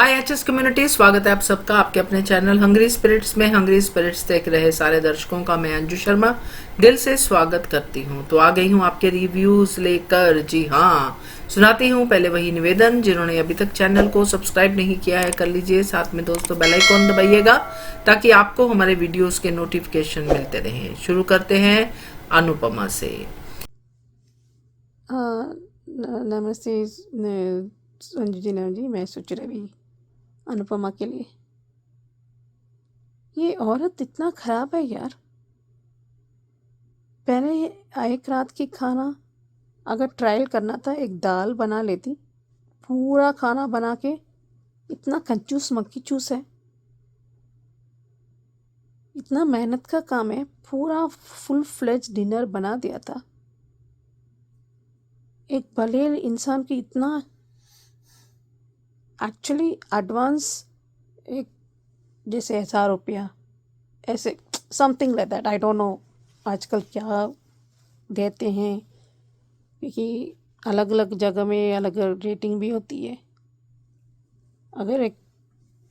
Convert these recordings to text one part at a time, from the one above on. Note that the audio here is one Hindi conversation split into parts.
हाय एचएस कम्युनिटी, स्वागत है आप सबका आपके अपने चैनल हंग्री स्पिरिट्स में। हंग्री स्पिरिट्स देख रहे सारे दर्शकों का मैं अंजू शर्मा दिल से स्वागत करती हूँ। तो आ गई हूँ आपके रिव्यूज लेकर। जी हाँ, सुनाती हूँ पहले वही निवेदन, जिन्होंने अभी तक चैनल को सब्सक्राइब नहीं किया है कर लीजिए, साथ में दोस्तों बेल आइकॉन दबाइएगा ताकि आपको हमारे वीडियोस के नोटिफिकेशन मिलते रहें। शुरू करते हैं अनुपमा से। नमस्ते संजू जी। नाम जी, मैं सोच रही अनुपमा के लिए ये औरत इतना खराब है यार। पहले एक रात की खाना अगर ट्रायल करना था, एक दाल बना लेती, पूरा खाना बना के। इतना कंजूस मक्खी चूस है, इतना मेहनत का काम है, पूरा फुल फ्लेज डिनर बना दिया था। एक भले इंसान की इतना एक्चुअली एडवांस, एक जैसे 1,000 रुपया ऐसे something like that, I don't know आजकल क्या देते हैं, क्योंकि अलग अलग जगह में अलग रेटिंग भी होती है। अगर एक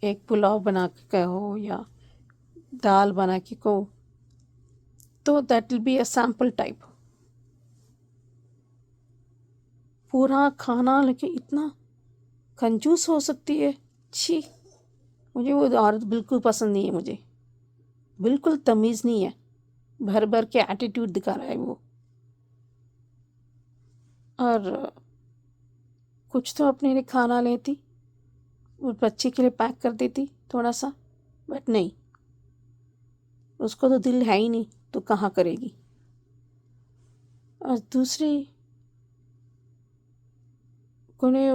एक पुलाव बना के कहो या दाल बना के कहो तो that will be a sample type. पूरा खाना लेके इतना कंजूस हो सकती है, छी। मुझे वो औरत बिल्कुल पसंद नहीं है, मुझे बिल्कुल तमीज़ नहीं है। भर भर के एटीट्यूड दिखा रहा है वो। और कुछ तो अपने लिए खाना लेती और बच्चे के लिए पैक कर देती थोड़ा सा, बट नहीं, उसको तो दिल है ही नहीं, तो कहाँ करेगी। और दूसरी, कोने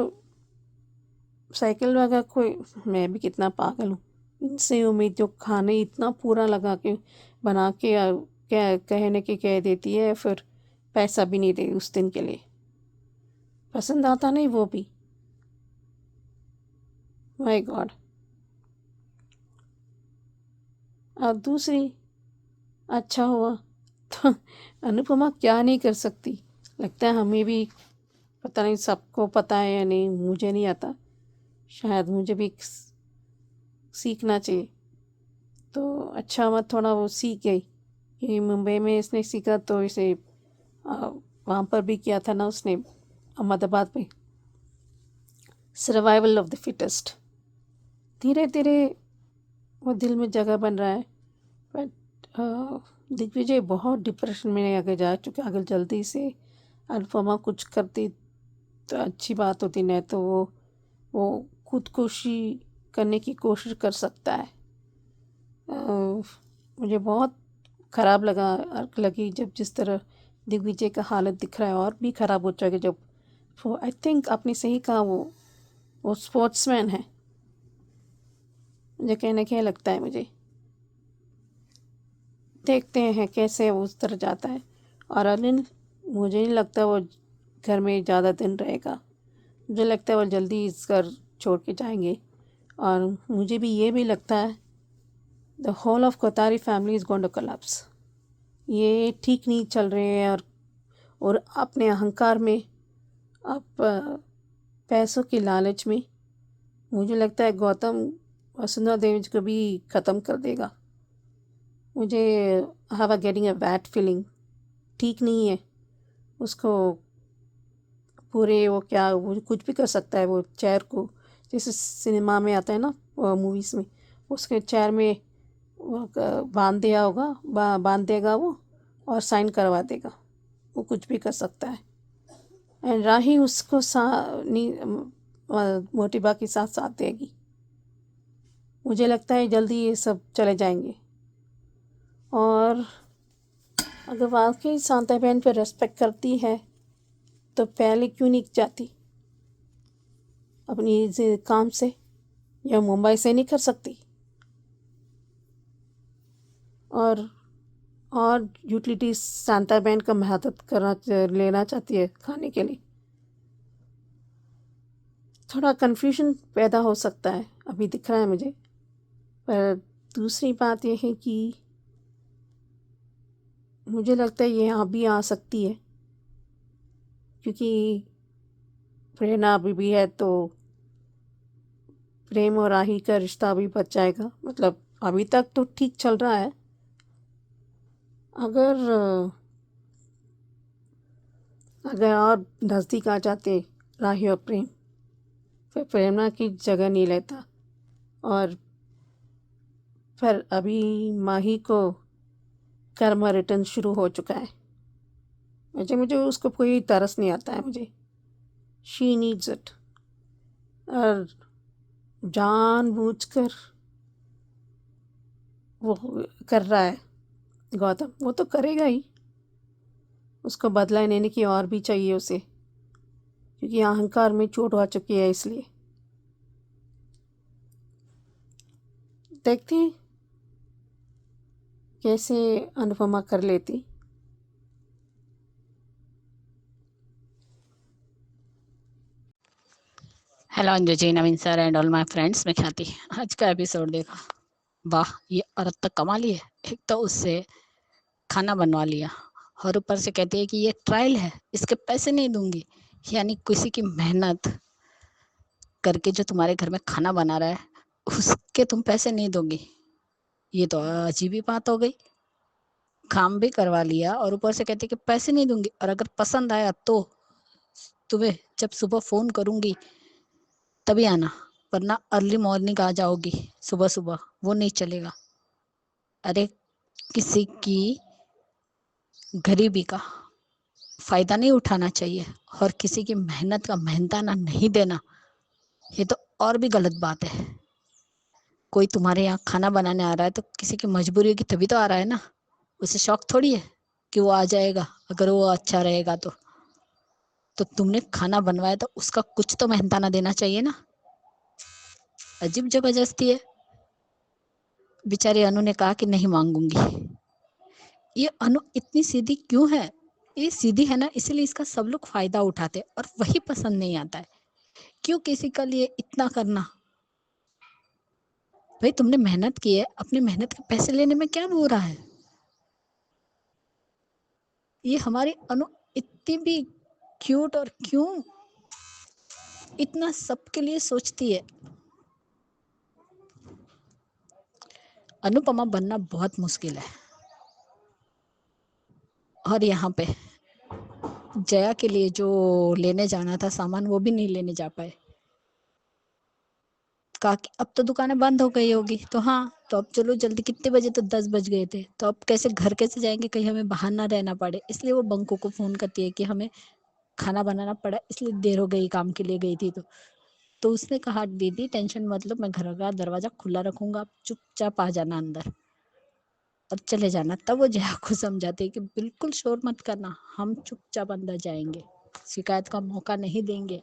साइकिल वगैरह कोई, मैं भी कितना पागल हूँ इनसे उम्मीद, जो खाने इतना पूरा लगा के बना के क्या कहने के कह देती है, फिर पैसा भी नहीं दे उस दिन के लिए। पसंद आता नहीं वो भी, माय गॉड। और दूसरी, अच्छा हुआ तो अनुपमा क्या नहीं कर सकती। लगता है हमें भी, पता नहीं सबको पता है या नहीं, मुझे नहीं आता, शायद मुझे भी सीखना चाहिए। तो अच्छा हुआ थोड़ा वो सीख गई कि मुंबई में इसने सीखा, तो इसे वहाँ पर भी किया था ना उसने, अहमदाबाद में, सर्वाइवल ऑफ द फिटेस्ट। धीरे धीरे वो दिल में जगह बन रहा है। बट दिग्विजय बहुत डिप्रेशन में आगे जा चुके। अगर जल्दी से अनुपमा कुछ करती तो अच्छी बात होती, नहीं तो वो खुदकुशी करने की कोशिश कर सकता है। मुझे बहुत ख़राब लगी जब जिस तरह दिग्विजय का हालत दिख रहा है, और भी ख़राब हो जाएगा जब वो, आई थिंक आपने सही कहा, वो स्पोर्ट्समैन है। मुझे कहने क्या लगता है, मुझे देखते हैं कैसे वो उस तरह जाता है। और अनिल, मुझे नहीं लगता वो घर में ज़्यादा दिन रहेगा। मुझे लगता है वो जल्दी इस घर छोड़ के जाएंगे। और मुझे भी ये भी लगता है the whole of Kothari family is going to collapse. ये ठीक नहीं चल रहे हैं। और अपने अहंकार में, अब पैसों की लालच में, मुझे लगता है गौतम वसुंधरा देवी को भी ख़त्म कर देगा। मुझे have a getting a bad feeling. ठीक नहीं है उसको। पूरे वो क्या, वो कुछ भी कर सकता है वो चेयर को, जैसे सिनेमा में आता है ना, मूवीज़ में, उसके चेयर में वो बांध दिया होगा, बांध देगा वो, और साइन करवा देगा। वो कुछ भी कर सकता है। एंड राही उसको मोटिबा के साथ साथ देगी। मुझे लगता है जल्दी ये सब चले जाएंगे। और अगर वाकई शांता बहन पे रेस्पेक्ट करती है तो पहले क्यों नहीं जाती अपनी काम से, या मुंबई से नहीं कर सकती। और यूटिलिटीज शांता बहन का मदद लेना चाहती है खाने के लिए। थोड़ा कन्फ्यूजन पैदा हो सकता है, अभी दिख रहा है मुझे। पर दूसरी बात यह है कि मुझे लगता है ये यहाँ भी आ सकती है, क्योंकि प्रेरणा अभी भी है, तो प्रेम और राही का रिश्ता भी बच जाएगा। मतलब अभी तक तो ठीक चल रहा है। अगर अगर और नज़दीक आ जाते राही और प्रेम, फिर प्रेरणा की जगह नहीं लेता। और फिर अभी माही को कर्मा रिटर्न शुरू हो चुका है। मुझे मुझे उसको कोई तरस नहीं आता है मुझे। She needs it. और जानबूझकर वो कर रहा है गौतम, वो तो करेगा ही। उसको बदला लेने की और भी चाहिए उसे, क्योंकि अहंकार में चोट आ चुकी है। इसलिए देखते हैं कैसे अनुपमा कर लेती। Hello Anju ji, Naveen sir and all my friends. मैं ख्याति आज का एपिसोड देखा। वाह, ये औरत तो कमाल ही है। एक तो उससे खाना बनवा लिया और ऊपर से कहती है कि ये ट्रायल है, इसके पैसे नहीं दूंगी। यानी किसी की मेहनत करके जो तुम्हारे घर में खाना बना रहा है उसके तुम पैसे नहीं दोगी। ये तो अजीब ही बात हो गई। काम भी करवा लिया और ऊपर से कहती है कि पैसे नहीं दूंगी, और अगर पसंद आया तो तुम्हें जब सुबह फोन करूंगी तभी आना, वरना अर्ली मॉर्निंग आ जाओगी सुबह सुबह, वो नहीं चलेगा। अरे किसी की गरीबी का फायदा नहीं उठाना चाहिए और किसी की मेहनत का मेहनताना नहीं देना, ये तो और भी गलत बात है। कोई तुम्हारे यहाँ खाना बनाने आ रहा है तो किसी की मजबूरी होगी तभी तो आ रहा है ना। उसे शौक थोड़ी है कि वो आ जाएगा अगर वो अच्छा रहेगा तो तुमने खाना बनवाया तो उसका कुछ तो मेहनताना देना चाहिए ना। अजीब जबरदस्ती है। बेचारी अनु ने कहा कि नहीं मांगूंगी। ये अनु इतनी सीधी क्यों है? ये सीधी है ना, इसीलिए इसका सब लोग फायदा उठाते हैं और वही पसंद नहीं आता है। क्यों किसी के लिए इतना करना? भाई तुमने मेहनत की है, अपनी मेहनत के पैसे लेने में क्या बुरा है? ये हमारी अनु इतनी भी क्यूट और क्यों इतना सबके लिए सोचती है। अनुपमा बनना बहुत मुश्किल है। और यहाँ पे जया के लिए जो लेने जाना था सामान वो भी नहीं लेने जा पाए। कहा कि अब तो दुकानें बंद हो गई होगी, तो हाँ तो अब चलो जल्दी, कितने बजे? तो 10 बज गए थे, तो अब कैसे घर कैसे जाएंगे, कहीं हमें बाहर ना रहना पड़े। इसलिए वो बंको को फोन करती है कि हमें खाना बनाना पड़ा, इसलिए देर हो गई, काम के लिए गई थी। तो उसने कहा दीदी टेंशन मतलब, मैं घर का दरवाजा खुला रखूंगा, आप चुपचाप आ जाना अंदर और चले जाना। तब वो जया को समझाते है कि बिल्कुल शोर मत करना, हम चुपचाप अंदर जाएंगे, शिकायत का मौका नहीं देंगे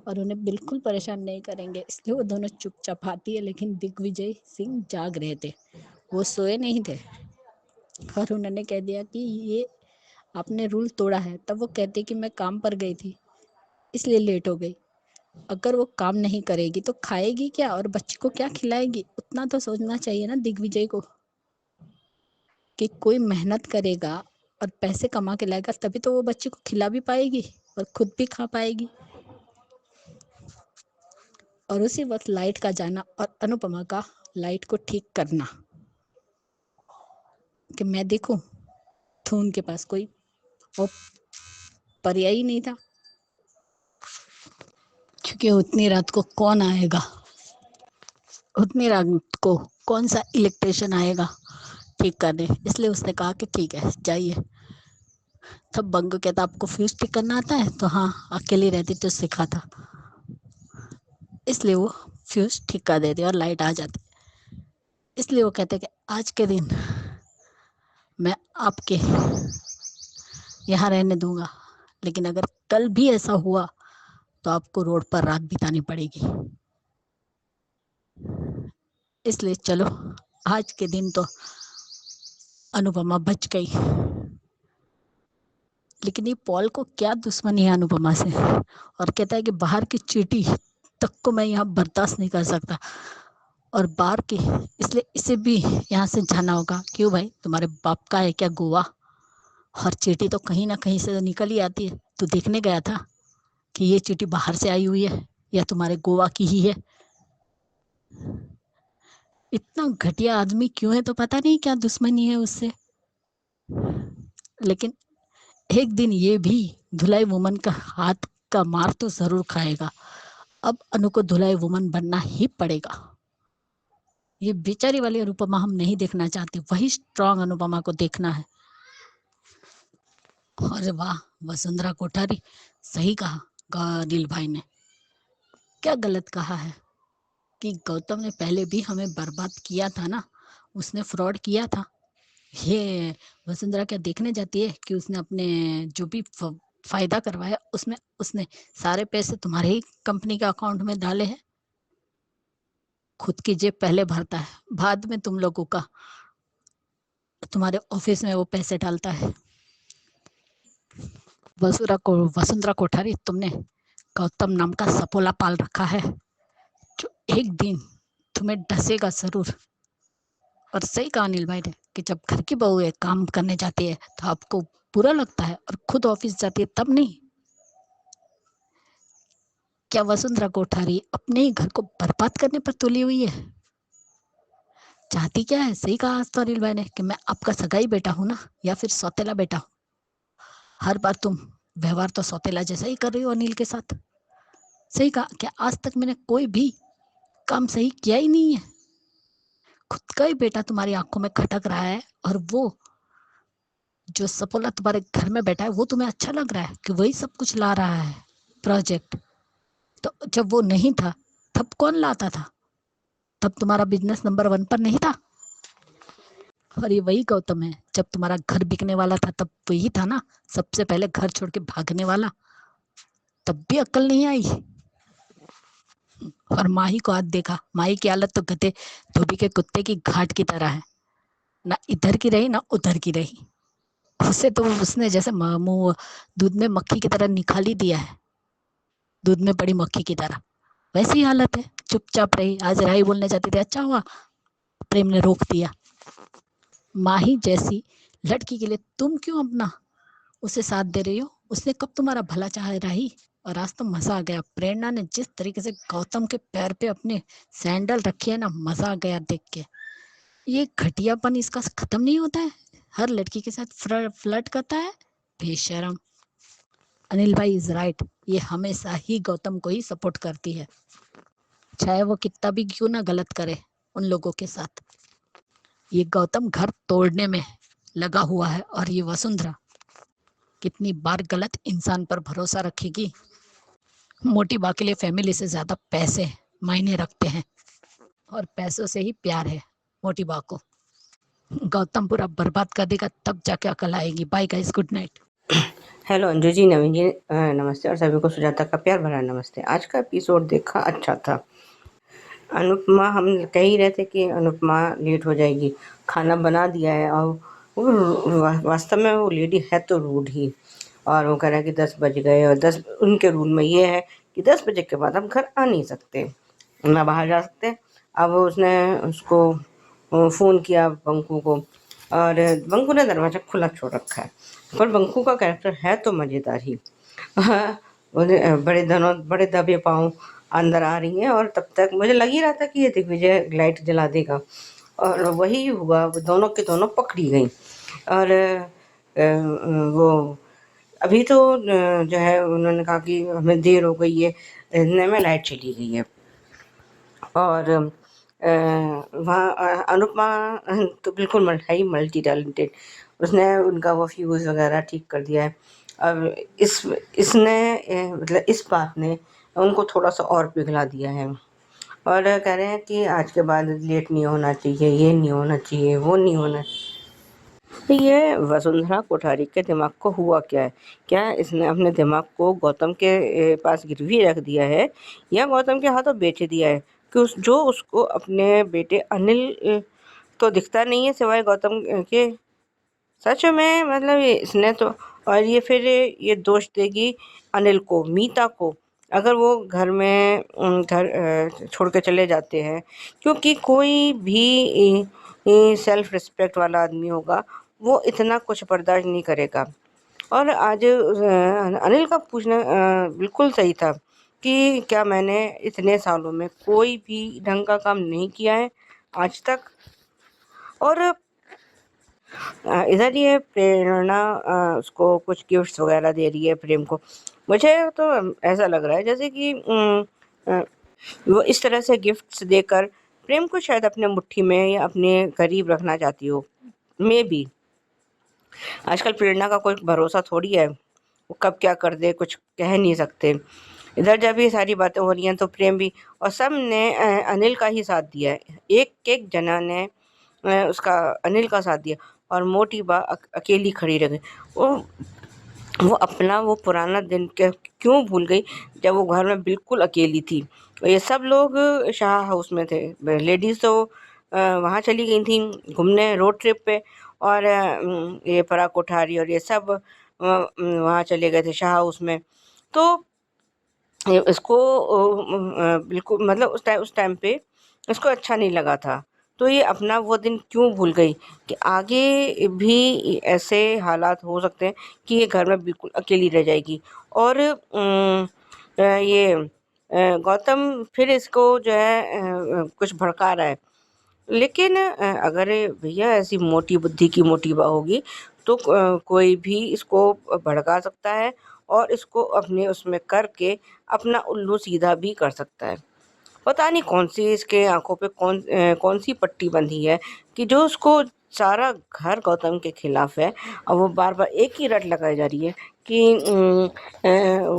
और उन्हें बिल्कुल परेशान नहीं करेंगे। इसलिए वो दोनों चुपचाप आती है। लेकिन दिग्विजय सिंह जाग रहे थे, वो सोए नहीं थे और उन्होंने कह दिया कि ये आपने रूल तोड़ा है। तब वो कहते कि मैं काम पर गई थी इसलिए लेट हो गई। अगर वो काम नहीं करेगी तो खाएगी क्या और बच्चे को क्या खिलाएगी? उतना तो सोचना चाहिए ना दिग्विजय को कि कोई मेहनत करेगा और पैसे कमा के लाएगा तभी तो वो बच्चे को खिला भी पाएगी और खुद भी खा पाएगी। और उसी वक्त लाइट का जाना और अनुपमा का लाइट को ठीक करना कि मैं देखूं, तो उनके पास कोई वो पर्याय ही नहीं था, क्योंकि उतनी रात को कौन आएगा, उतनी रात को कौन सा इलेक्ट्रिशियन आएगा ठीक करने। इसलिए उसने कहा कि ठीक है जाइए। तब बंग कहता आपको फ्यूज ठीक करना आता है? तो हाँ, अकेली रहती तो सिखा था। इसलिए वो फ्यूज ठीक कर देते और लाइट आ जाती। इसलिए वो कहते कि आज के दिन मैं आपके यहाँ रहने दूंगा, लेकिन अगर कल भी ऐसा हुआ तो आपको रोड पर रात बितानी पड़ेगी। इसलिए चलो आज के दिन तो अनुपमा बच गई। लेकिन ये पॉल को क्या दुश्मनी है अनुपमा से, और कहता है कि बाहर की चींटी तक को मैं यहाँ बर्दाश्त नहीं कर सकता और बाहर की, इसलिए इसे भी यहाँ से जाना होगा। क्यों भाई, तुम्हारे बाप का है क्या गोवा? और चींटी तो कहीं ना कहीं से निकल ही आती है। तू देखने गया था कि ये चींटी बाहर से आई हुई है या तुम्हारे गोवा की ही है? इतना घटिया आदमी क्यों है तो पता नहीं क्या दुश्मनी है उससे, लेकिन एक दिन ये भी धुलाई वुमन का हाथ का मार तो जरूर खाएगा। अब अनु को धुलाई वुमन बनना ही पड़ेगा। ये बेचारी वाली अनुपमा हम नहीं देखना चाहते, वही स्ट्रांग अनुपमा को देखना है। अरे वाह, वसुंधरा कोठारी, सही कहा अनिल भाई ने। क्या गलत कहा है कि गौतम ने पहले भी हमें बर्बाद किया था ना, उसने फ्रॉड किया था। ये वसुंधरा क्या देखने जाती है कि उसने अपने जो भी फायदा करवाया उसमें उसने सारे पैसे तुम्हारे ही कंपनी के अकाउंट में डाले हैं। खुद की जेब पहले भरता है, बाद में तुम लोगों का, तुम्हारे ऑफिस में वो पैसे डालता है। वसुंधरा कोठारी, तुमने गौतम नाम का सपोला पाल रखा है जो एक दिन तुम्हें डसेगा जरूर। और सही कहा अनिल भाई ने कि जब घर की बहू है काम करने जाती है तो आपको बुरा लगता है और खुद ऑफिस जाती है तब नहीं। क्या वसुंधरा कोठारी अपने ही घर को बर्बाद करने पर तुली हुई है? चाहती क्या है? सही कहा आज तो अनिल भाई ने कि मैं आपका सगाई बेटा हूं ना, या फिर सौतेला बेटा हूं। हर बार तुम व्यवहार तो सौतेला जैसा ही कर रही हो अनिल के साथ। सही कहा, क्या आज तक मैंने कोई भी काम सही किया ही नहीं है। खुद का ही बेटा तुम्हारी आंखों में खटक रहा है और वो जो सपोला तुम्हारे घर में बैठा है वो तुम्हें अच्छा लग रहा है कि वही सब कुछ ला रहा है प्रोजेक्ट। तो जब वो नहीं था तब कौन लाता था? तब तुम्हारा बिजनेस नंबर 1 पर नहीं था। और ये वही गौतम है, जब तुम्हारा घर बिकने वाला था तब वही था ना सबसे पहले घर छोड़ के भागने वाला। तब भी अक्ल नहीं आई। और माही को आज देखा, माही की हालत तो गधे धोबी के कुत्ते की घाट की तरह है, ना इधर की रही ना उधर की रही। उससे तो उसने जैसे मुंह दूध में मक्खी की तरह निकाली दिया है, दूध में पड़ी मक्खी की तरह वैसी हालत है। चुपचाप रही, आज राही बोलने जाती थी, अच्छा हुआ प्रेम ने रोक दिया। माही जैसी लड़की के लिए तुम क्यों अपना उसे साथ दे रही हो? उसने कब तुम्हारा भला चाहा रही? और आज तो मजा आ गया, प्रेरणा ने जिस तरीके से गौतम के पैर पे अपने सैंडल रखी है ना, मजा आ गया देख के। ये घटियापन इसका खत्म नहीं होता है, हर लड़की के साथ फ्लर्ट करता है, बेशरम। अनिल भाई इज राइट, ये हमेशा ही गौतम को ही सपोर्ट करती है, चाहे वो कितना भी क्यों ना गलत करे उन लोगों के साथ। ये गौतम घर तोड़ने में लगा हुआ है और ये वसुंधरा कितनी बार गलत इंसान पर भरोसा रखेगी। मोटी बा के लिए फैमिली से ज्यादा पैसे मायने रखते हैं और पैसों से ही प्यार है मोटी बा को। गौतम पूरा बर्बाद कर देगा तब जाके अकल आएगी। Bye guys, good night. Hello Anju ji, Naveen ji, नमस्ते और सभी को सुजाता का प्यार भरा नमस्ते। आज का एपिसोड देखा, अच्छा था। अनुपमा, हम कह ही रहे थे कि अनुपमा लेट हो जाएगी, खाना बना दिया है और वो वास्तव में वो लेडी है तो रूड ही। और वो कह रहा है कि 10 बज गए और 10 उनके रूल में ये है कि 10 बजे के बाद हम घर आ नहीं सकते, ना बाहर जा सकते। अब उसने उसको फ़ोन किया बंकू को और बंकू ने दरवाज़ा खुला छोड़ रखा है, पर बंकू का कैरेक्टर है तो मज़ेदार ही। बड़े दबे पाँव अंदर आ रही हैं और तब तक मुझे लग ही रहा था कि ये दिग्विजय लाइट जला देगा और वही हुआ, वो दोनों के दोनों पकड़ी गई। और वो अभी तो जो है उन्होंने कहा कि हमें देर हो गई है, इतने में लाइट चली गई है। और वहाँ अनुपमा तो बिल्कुल है ही मल्टी टैलेंटेड, उसने उनका वो फ्यूज़ वगैरह ठीक कर दिया है। अब इसने मतलब इस बात ने उनको थोड़ा सा और पिघला दिया है और कह रहे हैं कि आज के बाद लेट नहीं होना चाहिए, ये नहीं होना चाहिए, वो नहीं होना। तो ये वसुंधरा कोठारी के दिमाग को हुआ क्या है? क्या इसने अपने दिमाग को गौतम के पास गिरवी रख दिया है या गौतम के हाथों बेच दिया है कि जो उसको अपने बेटे अनिल तो दिखता नहीं है सिवाय गौतम के। सच में मतलब इसने तो, और ये फिर ये दोष देगी अनिल को, मीता को, अगर वो घर में घर छोड़ के चले जाते हैं, क्योंकि कोई भी सेल्फ रिस्पेक्ट वाला आदमी होगा वो इतना कुछ बर्दाश्त नहीं करेगा। और आज अनिल का पूछना बिल्कुल सही था कि क्या मैंने इतने सालों में कोई भी ढंग का काम नहीं किया है आज तक। और इधर ये प्रेरणा उसको कुछ गिफ्ट्स वगैरह दे रही है प्रेम को। मुझे तो ऐसा लग रहा है जैसे कि अ, वो इस तरह से गिफ्ट्स देकर प्रेम को शायद अपने मुट्ठी में या अपने करीब रखना चाहती हो। मे बी आजकल प्रेरणा का कोई भरोसा थोड़ी है, वो कब क्या कर दे कुछ कह नहीं सकते। इधर जब ये सारी बातें हो रही हैं तो प्रेम भी और सब ने अनिल का ही साथ दिया है। एक एक जना ने उसका अनिल का साथ दिया और मोटी बा अकेली खड़ी रह गई। वो अपना वो पुराना दिन क्यों भूल गई जब वो घर में बिल्कुल अकेली थी। ये सब लोग शाह हाउस में थे। लेडीज़ तो वहाँ चली गई थी घूमने रोड ट्रिप पे, और ये पराग कोठारी और ये सब वहाँ चले गए थे शाह हाउस में। तो इसको बिल्कुल मतलब उस टाइम पे इसको अच्छा नहीं लगा था। तो ये अपना वो दिन क्यों भूल गई कि आगे भी ऐसे हालात हो सकते हैं कि ये घर में बिल्कुल अकेली रह जाएगी। और ये गौतम फिर इसको जो है कुछ भड़का रहा है। लेकिन अगर भैया ऐसी मोटी बुद्धि की मोटी बा होगी तो कोई भी इसको भड़का सकता है और इसको अपने उसमें करके अपना उल्लू सीधा भी कर सकता है। पता नहीं कौन-सी इसके आँखों पे कौन-सी पट्टी बंधी है कि जो उसको सारा घर गौतम के खिलाफ है और वो बार-बार एक ही रट लगाई जा रही है कि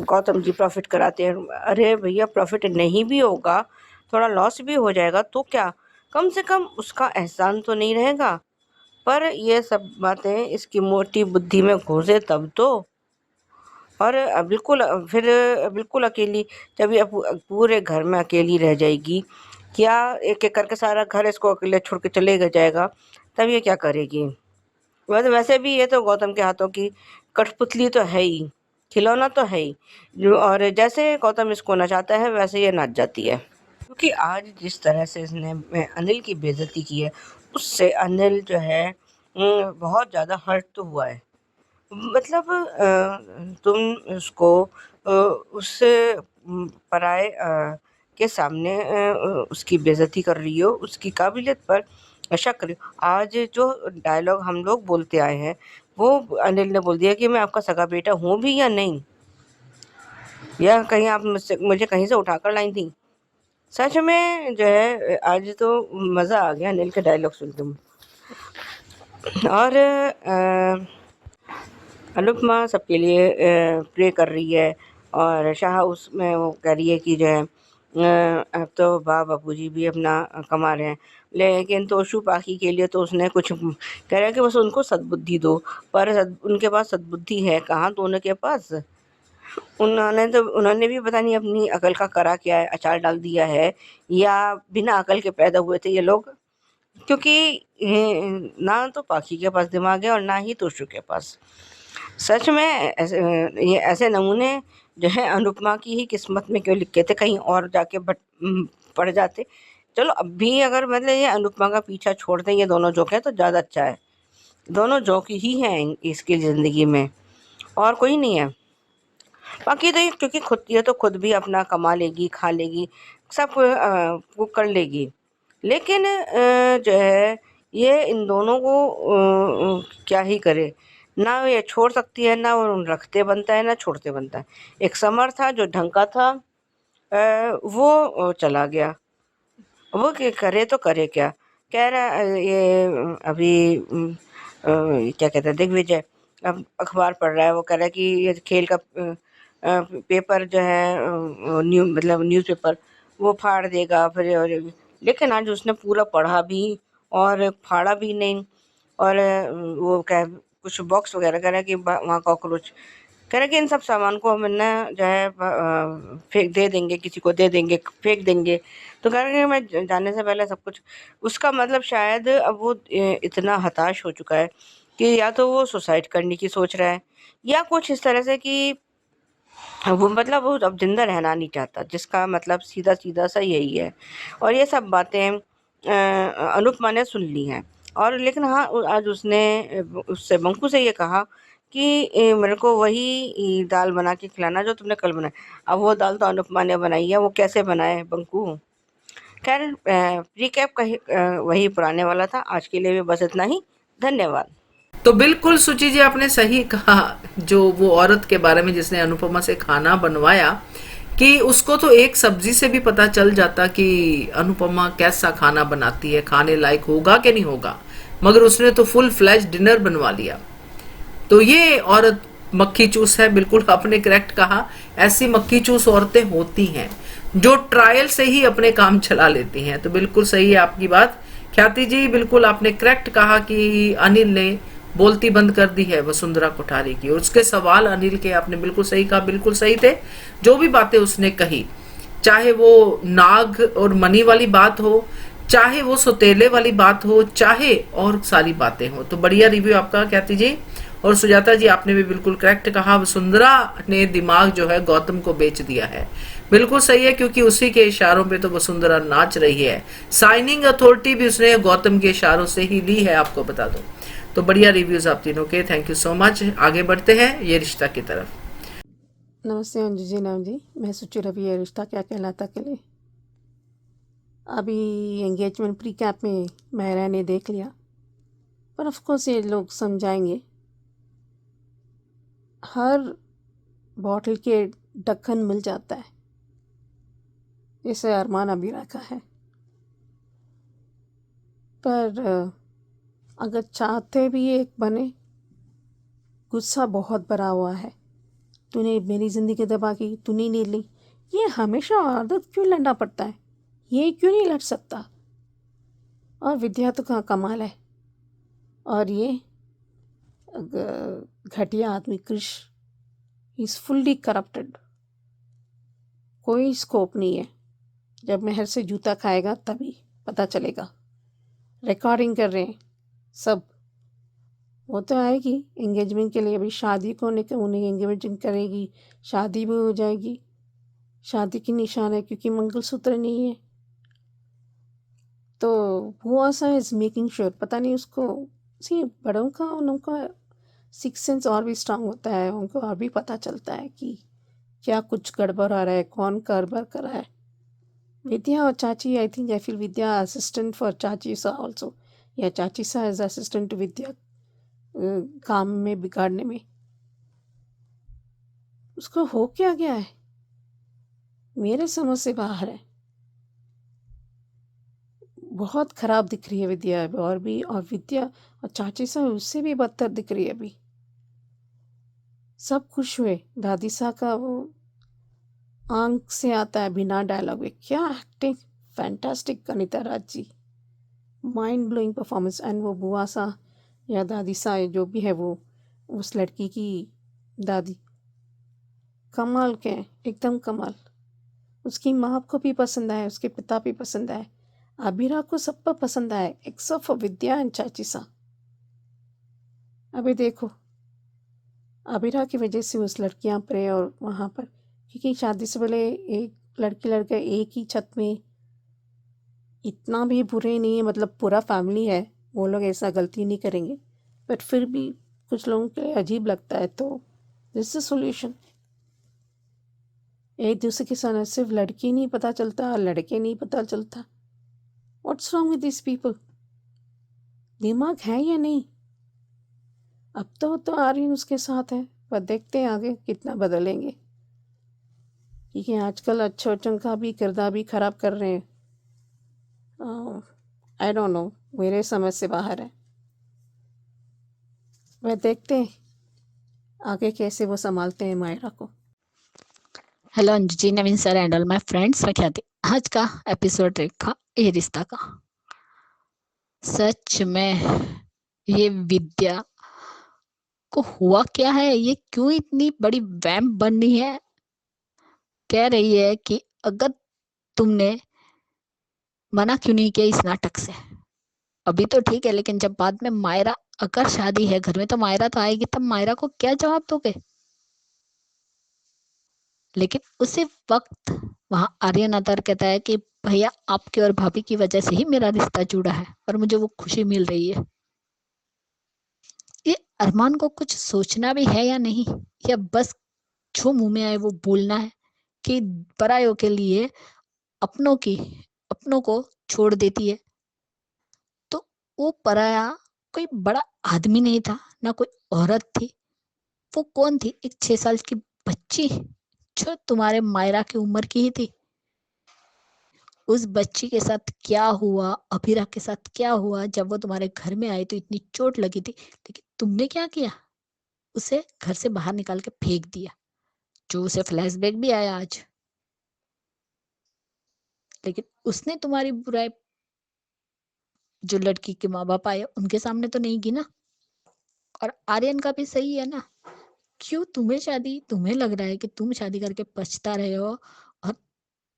गौतम जी प्रॉफ़िट कराते हैं। अरे भैया प्रॉफ़िट नहीं भी होगा, थोड़ा लॉस भी हो जाएगा तो क्या? कम से कम उसका एहसान तो नहीं रहेगा। पर ये सब बातें इसकी मोटी बुद्धि में घुसे तब तो। और फिर बिल्कुल अकेली जब ये पूरे घर में अकेली रह जाएगी, क्या एक-एक करके सारा घर इसको अकेले छोड़ के चले जाएगा, तब ये क्या करेगी? वैसे भी ये तो गौतम के हाथों की कठपुतली तो है ही, खिलौना तो है ही। और जैसे गौतम इसको नचाता है वैसे ये नाच जाती है। क्योंकि आज जिस तरह से इसने अनिल की बेइज़्ज़ती की है, उससे अनिल जो है बहुत ज़्यादा हर्ट तो हुआ है। मतलब तुम उसको उससे पराये के सामने उसकी बेइज़्ज़ती कर रही हो, उसकी काबिलियत पर शक कर रही हो। आज जो डायलॉग हम लोग बोलते आए हैं, वो अनिल ने बोल दिया कि मैं आपका सगा बेटा हूँ भी या नहीं? या कहीं आप मुझे कहीं से उठाकर लाई थी? सच में जो है आज तो मज़ा आ गया अनिल के डायलॉग सुन के। और अनुपमा सबके लिए प्रे कर रही है और शाह उसमें वो कह रही है कि जो है अब तो बापूजी भी अपना कमा रहे हैं। लेकिन तोशु पाकी के लिए तो उसने कुछ कह रहा है कि बस उनको सद्बुद्धि दो। पर उनके पास सद्बुद्धि है कहाँ दोनों के पास। उन्होंने भी पता नहीं अपनी अकल का करा क्या है, अचार डाल दिया है या बिना अकल के पैदा हुए थे ये लोग। क्योंकि ना तो पाखी के पास दिमाग है और ना ही तोशु के पास। सच में ये ऐसे नमूने जो है अनुपमा की ही किस्मत में क्यों लिखे थे, कहीं और जाके पड़ जाते। चलो अब भी अगर मतलब ये अनुपमा का पीछा छोड़ दें, ये दोनों जोक हैं तो ज़्यादा अच्छा है। दोनों जोक ही हैं इसकी ज़िंदगी में और कोई नहीं है। बाकी तो ये क्योंकि ये तो खुद भी अपना कमा लेगी, खा लेगी, सब वो कर लेगी। लेकिन जो है ये इन दोनों को क्या ही करे। ना ये छोड़ सकती है, ना वो रखते बनता है, ना छोड़ते बनता है। एक समर था जो ढंग का था, वो चला गया। वो करे तो करे क्या? कह रहा ये अभी क्या कहते हैं दिग्विजय अब अखबार पढ़ रहा है। वो कह रहा है कि ये खेल का पेपर जो है मतलब न्यूज़पेपर वो फाड़ देगा फिर। और लेकिन आज उसने पूरा पढ़ा भी और फाड़ा भी नहीं। और वो क्या कुछ बॉक्स वगैरह कह रहा है कि वहाँ कॉकरोच कह रहा है कि इन सब सामान को हम ना जो है फेंक दे देंगे, किसी को दे देंगे, फेंक देंगे। तो कह रहा है कि मैं जाने से पहले सब कुछ। उसका मतलब शायद अब वो इतना हताश हो चुका है कि या तो वो सुसाइड करने की सोच रहा है या कुछ इस तरह से कि वो मतलब वो अब ज़िंदा रहना नहीं चाहता, जिसका मतलब सीधा-सीधा सा यही है। और ये सब बातें अनुपमा ने सुन ली हैं। और लेकिन हाँ, आज उसने उससे बंकू से ये कहा कि मेरे को वही दाल बना के खिलाना जो तुमने कल बनाई। अब वो दाल तो अनुपमा ने बनाई है, वो कैसे बनाए बंकू? खैर, रिकैप वही पुराने वाला था। आज के लिए भी बस इतना ही। धन्यवाद। तो बिल्कुल सुचि जी आपने सही कहा, जो वो औरत के बारे में जिसने अनुपमा से खाना बनवाया, कि उसको तो एक सब्जी से भी पता चल जाता कि अनुपमा कैसा खाना बनाती है, खाने लायक होगा कि नहीं होगा, मगर उसने तो फुल फ्लैश डिनर बनवा लिया। तो ये औरत मक्खी चूस है, बिल्कुल आपने करेक्ट कहा। ऐसी मक्खी चूस औरतें होती हैं जो ट्रायल से ही अपने काम चला लेती हैं। तो बिल्कुल सही है आपकी बात ख्याति जी, बिल्कुल आपने करेक्ट कहा कि अनिल ने बोलती बंद कर दी है वसुंधरा कोठारी की। और उसके सवाल अनिल के आपने बिल्कुल सही कहा, बिल्कुल सही थे। जो भी बातें उसने कही, चाहे वो नाग और मनी वाली बात हो, चाहे वो सौतेले वाली बात हो, चाहे और सारी बातें हो। तो बढ़िया रिव्यू आपका ख्याति जी। और सुजाता जी आपने भी बिल्कुल करेक्ट कहा, वसुंधरा ने दिमाग जो है गौतम को बेच दिया है। बिल्कुल सही है, क्योंकि उसी के इशारों पे तो वसुंधरा नाच रही है। साइनिंग अथॉरिटी भी उसने गौतम के इशारों से ही ली है, आपको बता दो। तो बढ़िया रिव्यूज आप तीनों के, थैंक यू सो मच। आगे बढ़ते हैं ये रिश्ता की तरफ। नमस्ते अंजू जी, नाम जी, मैं सुचि रवि। ये रिश्ता क्या कहलाता के लिए अभी एंगेजमेंट प्री कैप में मायरा ने देख लिया, पर ऑफ कोर्स ये लोग समझाएंगे। हर बॉटल के ढक्कन मिल जाता है, जैसे अरमान अभी रखा है। पर अगर चाहते भी एक बने, गुस्सा बहुत भरा हुआ है। तूने मेरी ज़िंदगी दबा की, तूने नहीं ली। ये हमेशा औरत क्यों लड़ना पड़ता है? ये क्यों नहीं लड़ सकता? और विद्या तो कहाँ कमाल है। और ये घटिया आदमी कृष, इज़ फुल्ली करप्टेड। कोई स्कोप नहीं है। जब मेहर से जूता खाएगा तभी पता चलेगा। रिकॉर्डिंग कर रहे हैं सब। वो तो आएगी एंगेजमेंट के लिए, अभी शादी को उन्हें एंगेजमेंट करेगी, शादी भी हो जाएगी। शादी की निशान है क्योंकि मंगलसूत्र नहीं है। तो वो ऐसा इज़ मेकिंग श्योर, पता नहीं उसको सी बड़ों का उनका सिक्स सेंस और भी स्ट्रांग होता है। उनको और भी पता चलता है कि क्या कुछ गड़बड़ आ रहा है, कौन गड़बड़ कर रहा है। विद्या और चाची, I think, I feel Vidya assistant for चाची सा ऑल्सो, या चाची सा एज असिस्टेंट टू विद्या काम में बिगाड़ने में। उसको हो क्या गया है, मेरे समझ से बाहर है। बहुत खराब दिख रही है विद्या और भी, और विद्या और चाची सा उससे भी बदतर दिख रही है अभी। सब खुश हुए, दादी सा का वो आंख से आता है बिना डायलॉग में। क्या acting, fantastic Anita Raj ji, mind blowing performance. And वो बुआ सा या दादी सा जो भी है, वो उस लड़की की दादी, कमाल के हैं, एकदम कमाल। उसकी माँ को भी पसंद आए, उसके पिता भी पसंद आए, अबीरा को सब पर पसंद आए एक्सेप्ट फॉर विद्या एंड चाची सा। अभी देखो, अबीरा की वजह से उस लड़कियाँ पर और वहाँ पर, क्योंकि शादी से पहले एक लड़की लड़का एक ही छत में, इतना भी बुरे नहीं है, मतलब पूरा फैमिली है, वो लोग ऐसा गलती नहीं करेंगे। बट फिर भी कुछ लोगों के लिए अजीब लगता है। तो दिस इज सोल्यूशन। एक दूसरे के साथ सिर्फ लड़की नहीं पता चलता, लड़के नहीं पता चलता। What's wrong with this people? दिमाग है या नहीं? अब तो आर्यन उसके साथ है, पर देखते हैं आगे कितना बदलेंगे, क्योंकि आजकल अच्छों का भी किरदार भी खराब कर रहे हैं। आई डोंट नो, मेरे समझ से बाहर है। वह देखते हैं आगे कैसे वो संभालते हैं मायरा को। Hello Anju ji, Naveen sir and all my friends, मैं ख्याति। आज का एपिसोड देखा ये रिश्ता का। सच में ये विद्या को हुआ क्या है, ये क्यों इतनी बड़ी वैम्प बननी है। कह रही है कि अगर तुमने मना क्यों नहीं किया इस नाटक से। अभी तो ठीक है, लेकिन जब बाद में मायरा, अगर शादी है घर में तो मायरा तो आएगी, तब मायरा को क्या जवाब दोगे। लेकिन उसी वक्त वहां आर्यन आता और कहता है कि भैया आपके और भाभी की वजह से ही मेरा रिश्ता जुड़ा है और मुझे वो खुशी मिल रही है। ये अरमान को कुछ सोचना भी है या नहीं, या बस जो मुंह में आए वो बोलना है कि परायों के लिए अपनों को छोड़ देती है। तो वो पराया कोई बड़ा आदमी नहीं था, ना कोई औरत थी। वो कौन थी? एक 6 साल की बच्ची जो तुम्हारे मायरा की उम्र की ही थी। उस बच्ची के साथ क्या हुआ, अभिरा के साथ क्या हुआ, जब वो तुम्हारे घर में आई तो इतनी चोट लगी थी, लेकिन तुमने क्या किया? उसे घर से बाहर निकाल के फेंक दिया, जो उसे फ्लैशबैक भी आया आज। लेकिन उसने तुम्हारी बुराई जो लड़की के माँ बाप आए उनके सामने तो नहीं की ना। और आर्यन का भी सही है ना, क्यों तुम्हें लग रहा है कि तुम शादी करके पछता रहे हो और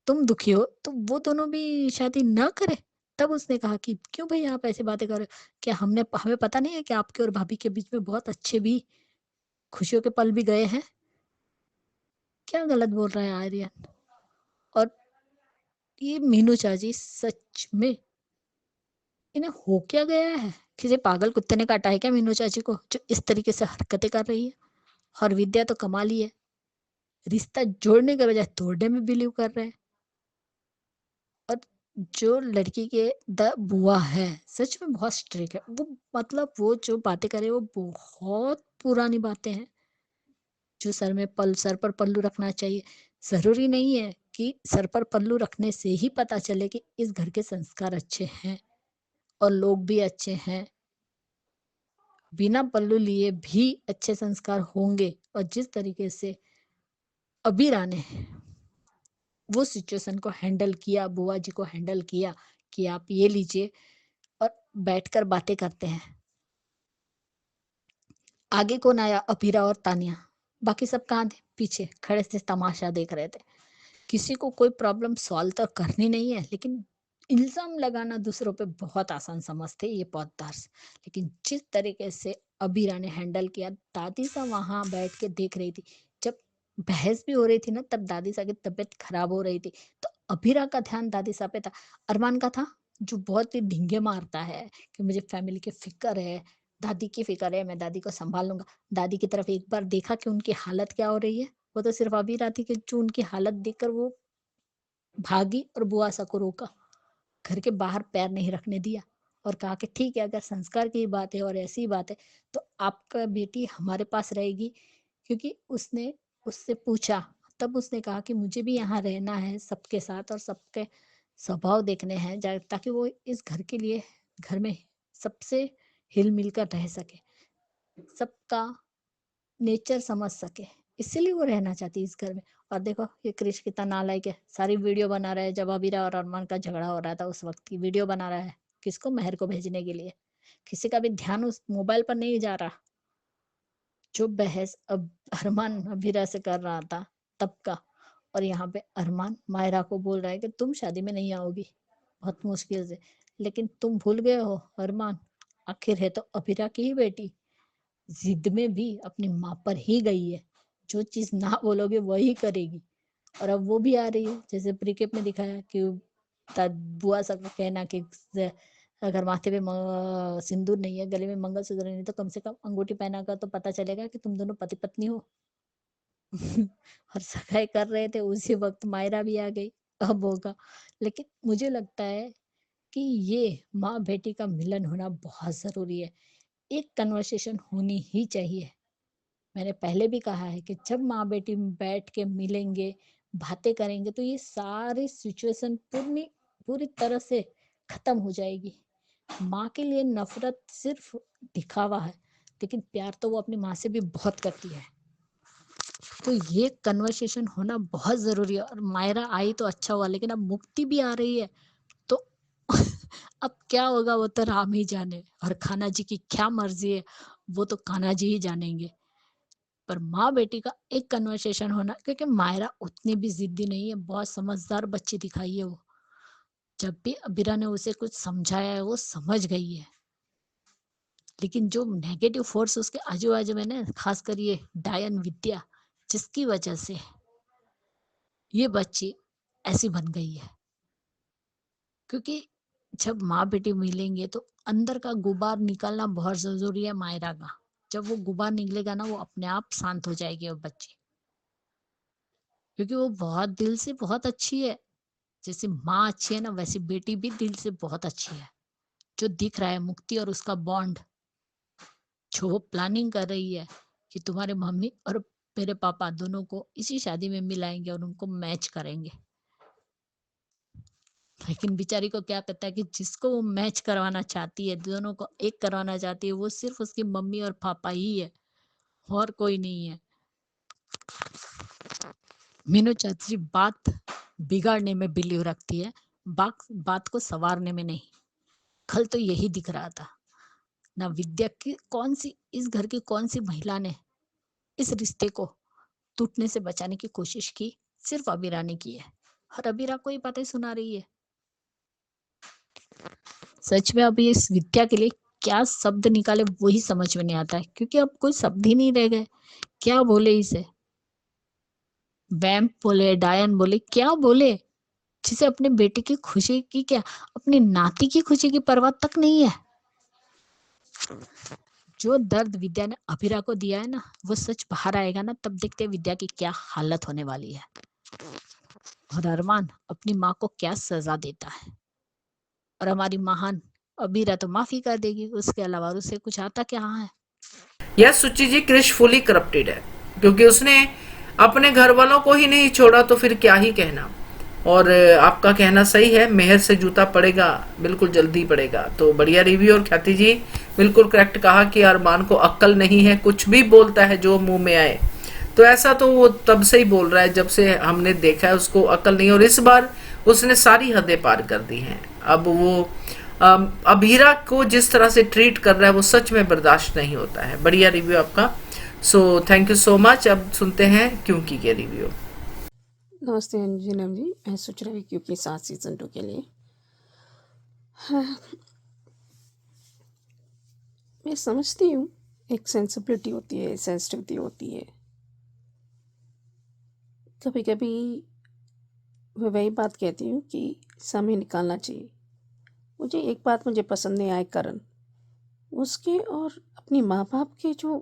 तुम दुखी हो, तो वो दोनों भी शादी ना करे। तब उसने कहा कि क्यों भाई आप ऐसे बातें कर रहे हो, क्या हमें पता नहीं है कि आपके और भाभी के बीच में बहुत अच्छे भी खुशियों के पल भी गए हैं? क्या गलत बोल रहा है आर्यन? और ये मीनू चाची सच में, इन्हें हो क्या गया है? किसी पागल कुत्ते ने काटा है क्या मीनू चाची को, जो इस तरीके से हरकतें कर रही है? और विद्या तो कमाल ही है, रिश्ता जोड़ने के बजाय तोड़ने में बिलीव कर रहे हैं। और जो लड़की के बुआ है, सच में बहुत स्ट्रिक्ट है वो। मतलब वो जो बातें करे वो बहुत पुरानी बातें हैं, जो सर पर पल्लू रखना चाहिए। जरूरी नहीं है कि सर पर पल्लू रखने से ही पता चले कि इस घर के संस्कार अच्छे हैं और लोग भी अच्छे हैं। बिना पल्लू लिए भी अच्छे संस्कार होंगे। और जिस तरीके से अबीरा ने वो सिचुएशन को हैंडल किया, बुआ जी को हैंडल किया कि आप ये लीजिए और बैठकर बातें करते हैं। आगे कौन आया? अबीरा और तानिया। बाकी सब कहाँ थे? पीछे खड़े से तमाशा देख रहे थे। किसी को कोई प्रॉब्लम सॉल्व तो करनी नहीं है, लेकिन इल्जाम लगाना दूसरों पे बहुत आसान समझते ये पौधदार्स। लेकिन जिस तरीके से अबीरा ने हैंडल किया, दादी सा वहां बैठ के देख रही थी। जब बहस भी हो रही थी ना, तब दादी सा की तबीयत खराब हो रही थी, तो अबीरा का ध्यान दादी सा पे था। अरमान का था, जो बहुत ही ढींगे मारता है कि मुझे फैमिली की फिक्र है, दादी की फिक्र है, मैं दादी को संभाल लूंगा। दादी की तरफ एक बार देखा कि उनकी हालत क्या हो रही है? वो तो सिर्फ अबीरा थी कि जो उनकी हालत देखकर वो भागी और बुआसा को रोका, घर के बाहर पैर नहीं रखने दिया और कहा कि ठीक है, अगर संस्कार की बात है और ऐसी बात है तो आपका बेटी हमारे पास रहेगी। क्योंकि उसने उससे पूछा, तब उसने कहा कि मुझे भी यहाँ रहना है सबके साथ और सबके स्वभाव देखने हैं, ताकि वो इस घर के लिए, घर में सबसे हिल मिल कर रह सके, सबका नेचर समझ सके। इसीलिए वो रहना चाहती है इस घर में। और देखो ये क्रिश कितना नालायक है, सारी वीडियो बना रहा है। जब अबीरा और अरमान का झगड़ा हो रहा था उस वक्त की वीडियो बना रहा है, किसको? मेहर को भेजने के लिए। किसी का भी ध्यान उस मोबाइल पर नहीं जा रहा। जो बहस अब अरमान अबीरा से कर रहा था तब का, और यहाँ पे अरमान मायरा को बोल रहा है कि तुम शादी में नहीं आओगी, बहुत मुश्किल से। लेकिन तुम भूल गए हो अरमान, आखिर है तो अबीरा की ही बेटी, जिद में भी अपनी माँ पर ही गई है। जो चीज ना बोलोगे वही करेगी। और अब वो भी आ रही है, जैसे प्रीकेप में दिखाया कि बुआ सा का कहना कि अगर माथे पे सिंदूर नहीं है, गले में मंगलसूत्र नहीं, तो कम से कम अंगूठी पहना कर तो पता चलेगा कि तुम दोनों पति पत्नी हो। और सगाई कर रहे थे उसी वक्त मायरा भी आ गई, अब होगा। लेकिन मुझे लगता है कि ये माँ बेटी का मिलन होना बहुत जरूरी है। एक कन्वर्सेशन होनी ही चाहिए। मैंने पहले भी कहा है कि जब माँ बेटी बैठ के मिलेंगे, बातें करेंगे, तो ये सारी सिचुएशन पूरी तरह से खत्म हो जाएगी। माँ के लिए नफरत सिर्फ दिखावा है, लेकिन प्यार तो वो अपनी माँ से भी बहुत करती है। तो ये कन्वर्सेशन होना बहुत जरूरी है। और मायरा आई तो अच्छा हुआ, लेकिन अब मुक्ति भी आ रही है तो अब क्या होगा वो तो राम ही जाने, और खाना जी की क्या मर्जी है वो तो कान्हा जी ही जानेंगे। पर माँ बेटी का एक कन्वर्सेशन होना, क्योंकि मायरा उतनी भी जिद्दी नहीं है, बहुत समझदार बच्ची दिखाई है वो। जब भी अबीरा ने उसे कुछ समझाया है वो समझ गई है। लेकिन जो नेगेटिव फोर्स उसके आजू बाजू में ना, खासकर ये डायन विद्या, जिसकी वजह से ये बच्ची ऐसी बन गई है। क्योंकि जब माँ बेटी मिलेंगे तो अंदर का गुबार निकालना बहुत जरूरी है मायरा का। जब वो गुबार निकलेगा ना, वो अपने आप शांत हो जाएगी वो बच्ची, क्योंकि वो बहुत दिल से बहुत अच्छी है। जैसे माँ अच्छी है ना, वैसे बेटी भी दिल से बहुत अच्छी है। जो दिख रहा है मुक्ति और उसका बॉन्ड, जो वो प्लानिंग कर रही है कि तुम्हारे मम्मी और मेरे पापा दोनों को इसी शादी में मिलाएंगे और उनको मैच करेंगे। लेकिन बेचारी को क्या पता है कि जिसको वो मैच करवाना चाहती है, दोनों को एक करवाना चाहती है, वो सिर्फ उसकी मम्मी और पापा ही है, और कोई नहीं है। मीनू चौधरी बात बिगाड़ने में बिलीव रखती है, बात को संवारने में नहीं। कल तो यही दिख रहा था ना, विद्या की कौन सी, इस घर की कौन सी महिला ने इस रिश्ते को टूटने से बचाने की कोशिश की? सिर्फ अबीरा ने की है, और अबीरा को ही बातें सुना रही है। सच में अभी इस विद्या के लिए क्या शब्द निकाले वही समझ में नहीं आता है, क्योंकि अब कोई शब्द ही नहीं रह गए। क्या बोले इसे? वैम्प बोले, डायन बोले, क्या बोले? जिसे अपने बेटे की खुशी की क्या, अपनी नाती की खुशी की परवाह तक नहीं है। जो दर्द विद्या ने अभिरा को दिया है ना, वो सच बाहर आएगा ना, तब देखते हैं विद्या की क्या हालत होने वाली है। और अरमान अपनी माँ को क्या सजा देता है। और हमारी महान अबीरा तो माफी कर देगी, उसके अलावा उसे कुछ आता क्या है। यह सुची जी क्रिश फुली करप्टेड है, क्योंकि उसने अपने घर वालों को ही नहीं छोड़ा तो फिर क्या ही कहना। और आपका कहना सही है, मेहर से जूता पड़ेगा, बिल्कुल जल्दी पड़ेगा। तो बढ़िया रिव्यू। और ख्याति जी बिल्कुल करेक्ट कहा कि अरमान को अक्ल नहीं है, कुछ भी बोलता है जो मुंह में आए। तो ऐसा तो वो तब से ही बोल रहा है जब से हमने देखा है उसको अक्ल नहीं, और इस बार उसने सारी हदें पार कर दी हैं। अब वो अबीरा को जिस तरह से ट्रीट कर रहा है वो सच में बर्दाश्त नहीं होता है। बढ़िया रिव्यू आपका, so thank you so much. अब सुनते हैं क्योंकि के रिव्यू। नमस्ते अंजुनम जी, मैं सोच रही क्योंकि 7 सीज़न 2 के लिए हाँ, मैं समझती हूँ एक सेंसिबिलिटी होती है, सेंसिटिविटी होती है। कभी कभी मैं वही बात कहती हूँ कि समय निकालना चाहिए। मुझे एक बात मुझे पसंद नहीं आई, करण उसके और अपनी माँ बाप के जो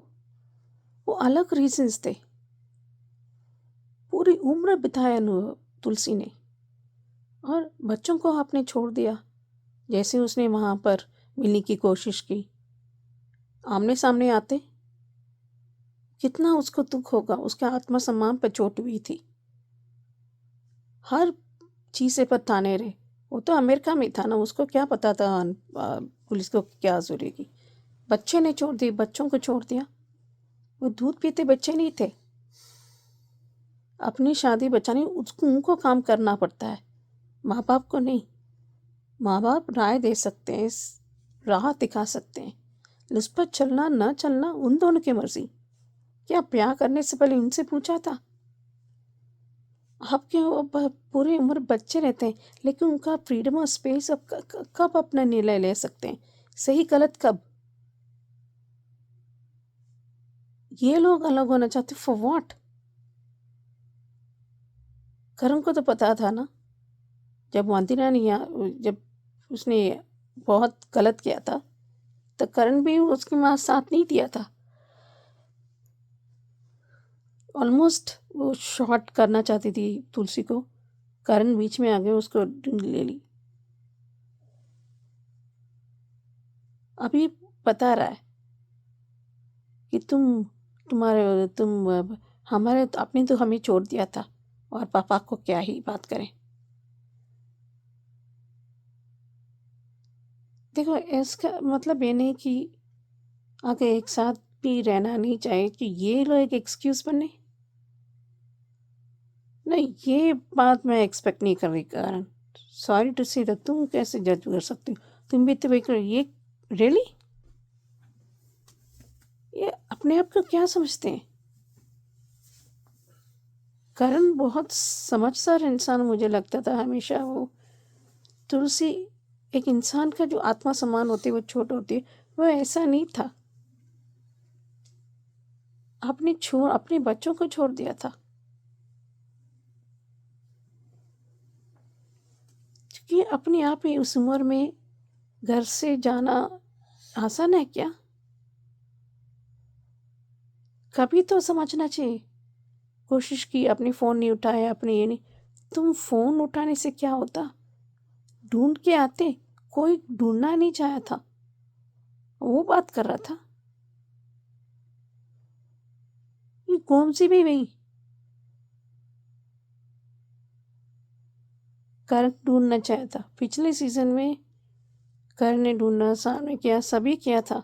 वो अलग रीजंस थे। पूरी उम्र बिताया तुलसी ने, और बच्चों को आपने छोड़ दिया। जैसे उसने वहाँ पर मिलने की कोशिश की, आमने सामने आते कितना उसको दुख होगा, उसके आत्मसम्मान पर चोट हुई थी। हर चीज़ पर ताने रहे। वो तो अमेरिका में था ना, उसको क्या पता था पुलिस को क्या जरूरी। बच्चे ने छोड़ दिए, बच्चों को छोड़ दिया। वो दूध पीते बच्चे नहीं थे। अपनी शादी बचाने उसको उनको काम करना पड़ता है, माँ बाप को नहीं। माँ बाप राय दे सकते हैं, राह दिखा सकते हैं, उस पर चलना न चलना उन दोनों की मर्जी। क्या ब्याह करने से पहले उनसे पूछा था? अब क्या वो पूरी उम्र बच्चे रहते हैं, लेकिन उनका फ्रीडम और स्पेस अब कब अपना निर्णय ले सकते हैं, सही गलत कब? ये लोग अलग होना चाहते, फॉर व्हाट? करण को तो पता था ना, जब वंदना ने जब उसने बहुत गलत किया था तो करण भी उसके माँ साथ नहीं दिया था। ऑलमोस्ट वो शॉर्ट करना चाहती थी तुलसी को, करण बीच में आ गए, उसको ले ली। अभी बता रहा है कि तुम हमारे आपने तो हमें छोड़ दिया था, और पापा को क्या ही बात करें। देखो, इसका मतलब ये नहीं कि आगे एक साथ भी रहना नहीं चाहिए कि ये लोग एक एक्सक्यूज बने। नहीं, ये बात मैं एक्सपेक्ट नहीं कर रही कारण। सॉरी टू से, तुम कैसे जज कर सकती हो? तुम भी तो ये रियली ये अपने आप को क्या समझते हैं? करण बहुत समझदार इंसान मुझे लगता था हमेशा। वो तुलसी एक इंसान का जो आत्मा सम्मान होती है वो छोट होती है, वो ऐसा नहीं था। अपने बच्चों को छोड़ दिया था। क्योंकि अपने आप ही उस उम्र में घर से जाना आसान है क्या? कभी तो समझना चाहिए। कोशिश की, अपनी फ़ोन नहीं उठाया, अपने ये नहीं। तुम फ़ोन उठाने से क्या होता? ढूंढ के आते। कोई ढूंढना नहीं चाहा था, वो बात कर रहा था। ये कौन सी भी नहीं। करण ढूंढना चाहा था। पिछले सीजन में करण ने ढूंढना, सामने किया, सभी किया था।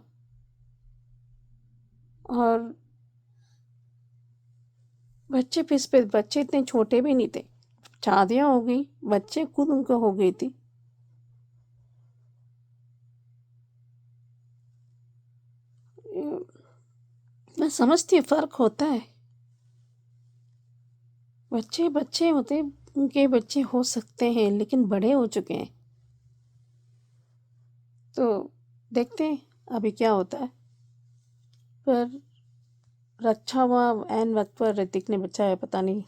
और बच्चे पिस पे, बच्चे इतने छोटे भी नहीं थे। शादियां हो गई, बच्चे खुद उनको हो गई थी। मैं समझती हूँ फर्क होता है। बच्चे बच्चे होते, उनके बच्चे हो सकते हैं, लेकिन बड़े हो चुके हैं। तो देखते हैं अभी क्या होता है। पर रक्षा हुआ एन वक्त पर ऋतिक ने बचाया, पता नहीं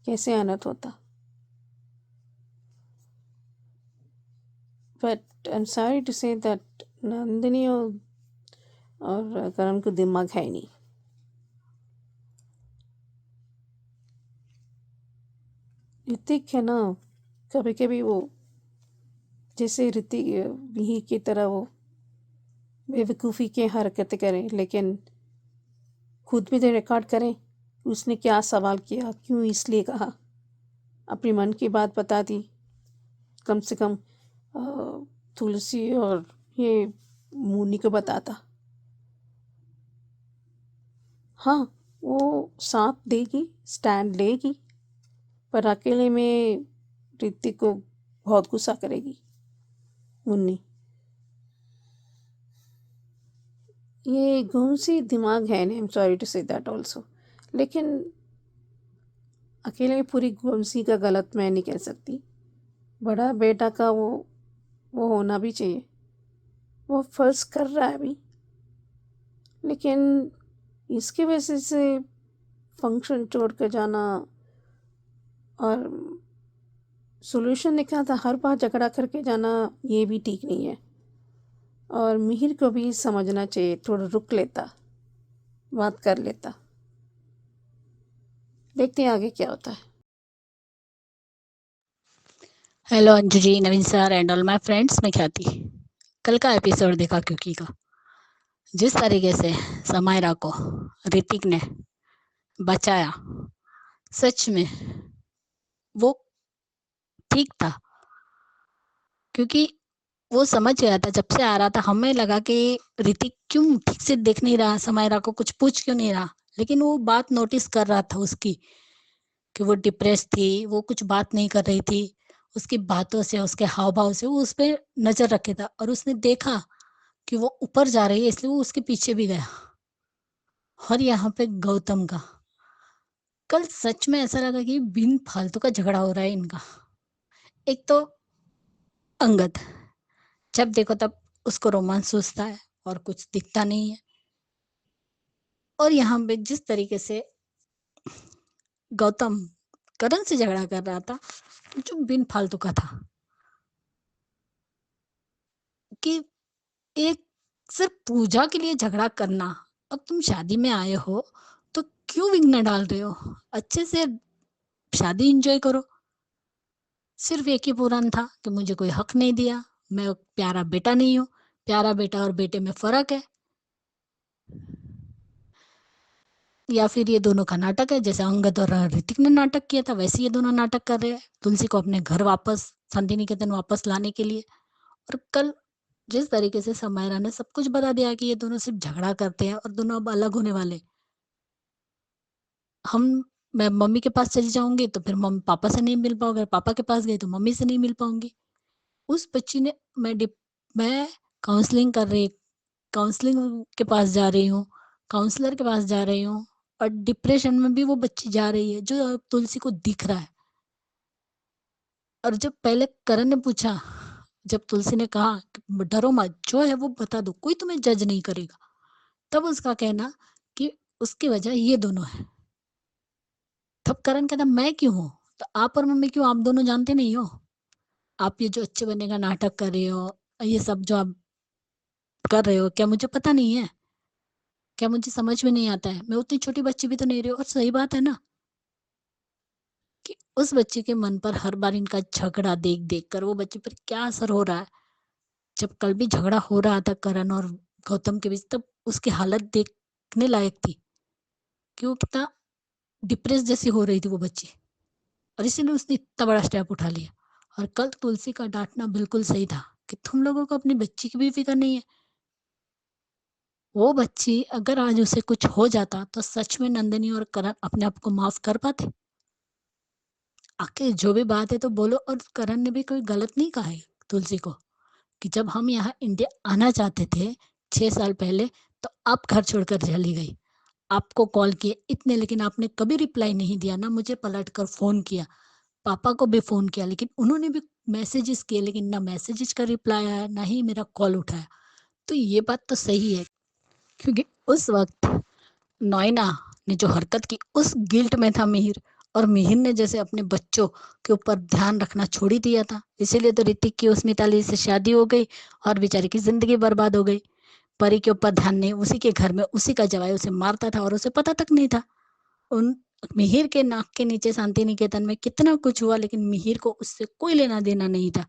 कैसे अनर्थ होता। But I am sorry to say that Nandini और करण को दिमाग है ही नहीं। ऋतिक है ना, कभी कभी वो जैसे ऋतिक मिहिर की तरह वो बेवकूफ़ी की हरकतें करें, लेकिन खुद भी तो रिकॉर्ड करें उसने क्या सवाल किया, क्यों इसलिए कहा, अपनी मन की बात बता दी। कम से कम तुलसी और ये मुन्नी को बताता। हाँ, वो साथ देगी, स्टैंड लेगी, पर अकेले में ऋतिक को बहुत गुस्सा करेगी मुन्नी। ये घुमसी दिमाग है, I am sorry to say that also. लेकिन अकेले में पूरी घुमसी का गलत मैं नहीं कह सकती। बड़ा बेटा का वो होना भी चाहिए। वो फर्ज कर रहा है अभी, लेकिन इसकी वजह से फंक्शन छोड़ कर जाना और सॉल्यूशन निकला था, हर बार झगड़ा करके जाना, ये भी ठीक नहीं है। और मिहिर को भी समझना चाहिए, थोड़ा रुक लेता, बात कर लेता। देखते हैं आगे क्या होता है। Hello Anju ji, Naveen sir and all my friends, मैं ख्याति। कल का एपिसोड देखा क्योंकि का जिस तरीके से समायरा को ऋतिक ने बचाया, सच में वो ठीक था। क्योंकि वो समझ गया था, जब से आ रहा था हमें लगा कि ऋतिक क्यों ठीक से देख नहीं रहा, समायरा को कुछ पूछ क्यों नहीं रहा, लेकिन वो बात नोटिस कर रहा था उसकी कि वो डिप्रेस थी, वो कुछ बात नहीं कर रही थी। उसकी बातों से, उसके हाव भाव से वो उस पर नजर रखे था, और उसने देखा कि वो ऊपर जा रही है, इसलिए वो उसके पीछे भी गया। और यहाँ पे गौतम का कल सच में ऐसा लगा कि बिन फालतू का झगड़ा हो रहा है इनका। एक तो अंगद, जब देखो तब उसको रोमांस सूझता है और कुछ दिखता नहीं है। और यहाँ पे जिस तरीके से गौतम करण से झगड़ा कर रहा था, जो बिन फालतू का था, कि एक सिर्फ पूजा के लिए झगड़ा करना। अब तुम शादी में आए हो तो क्यों विघ्न डाल रहे हो? अच्छे से शादी एंजॉय करो। सिर्फ एक ही पुराण था कि मुझे कोई हक नहीं दिया, मैं प्यारा बेटा नहीं हूँ। प्यारा बेटा और बेटे में फर्क है। या फिर ये दोनों का नाटक है, जैसे अंगद और ऋतिक ने नाटक किया था, वैसे ये दोनों नाटक कर रहे हैं तुलसी को अपने घर वापस, शांति निकेतन वापस लाने के लिए। और कल जिस तरीके से समायरा ने सब कुछ बता दिया कि ये दोनों सिर्फ झगड़ा करते हैं और दोनों अब अलग होने वाले। मैं मम्मी के पास चली जाऊंगी तो फिर मम्मी पापा से नहीं मिल पाऊंगी, पापा के पास गई तो मम्मी से नहीं मिल पाऊंगी। उस बच्ची ने मैं काउंसलिंग कर रही, काउंसलिंग के पास जा रही हूँ, काउंसलर के पास जा रही हूँ, और डिप्रेशन में भी वो बच्ची जा रही है, जो अब तुलसी को दिख रहा है। और जब पहले करण ने पूछा, जब तुलसी ने कहा कि डरो मत, जो है वो बता दो, कोई तुम्हें जज नहीं करेगा, तब उसका कहना कि उसकी वजह ये दोनों है। तब करण कहता मैं क्यों हूँ? तो आप और मम्मी क्यों, आप दोनों जानते नहीं हो? आप ये जो अच्छे बनने का नाटक कर रहे हो, ये सब जो आप कर रहे हो, क्या मुझे पता नहीं है? क्या मुझे समझ में नहीं आता है? मैं उतनी छोटी बच्ची भी तो नहीं रही हूँ। और सही बात है ना कि उस बच्चे के मन पर हर बार इनका झगड़ा देख कर वो बच्चे पर क्या असर हो रहा है। जब कल भी झगड़ा हो रहा था करण और गौतम के बीच, तब उसकी हालत देखने लायक थी कि वो कितना डिप्रेस जैसी हो रही थी वो बच्ची, और इसीलिए उसने इतना बड़ा स्टेप उठा लिया। और कल तुलसी का डांटना बिल्कुल सही था कि तुम लोगों को अपनी बच्ची की भी फिक्र नहीं है। वो बच्ची अगर आज उसे कुछ हो जाता तो सच में नंदिनी और करण अपने आप को माफ कर पाते? आखिर जो भी बात है तो बोलो। और करण ने भी कोई गलत नहीं कहा है तुलसी को कि जब हम यहाँ इंडिया आना चाहते थे 6 साल पहले, तो आप घर छोड़कर चली गई। आपको कॉल किए इतने, लेकिन आपने कभी रिप्लाई नहीं दिया, ना मुझे पलट कर फोन किया। पापा को भी फोन किया, लेकिन उन्होंने भी मैसेजेस किए, लेकिन ना मैसेजेस का रिप्लाई आया, ना ही मेरा कॉल उठाया। तो ये बात तो सही है, क्योंकि उस वक्त नॉयना ने जो हरकत की उस गिल्ट में था मिहिर। और मिहिर ने जैसे अपने बच्चों के ऊपर ध्यान रखना छोड़ ही दिया था, इसीलिए तो ऋतिक की उस मिताली से शादी हो गई और बेचारी की जिंदगी बर्बाद हो गई। परी के ऊपर ध्यान नहीं, उसी के घर में उसी का जवाई उसे मारता था और उसे पता तक नहीं था। उन मिहिर के नाक के नीचे शांति निकेतन में कितना कुछ हुआ, लेकिन मिहिर को उससे कोई लेना देना नहीं था।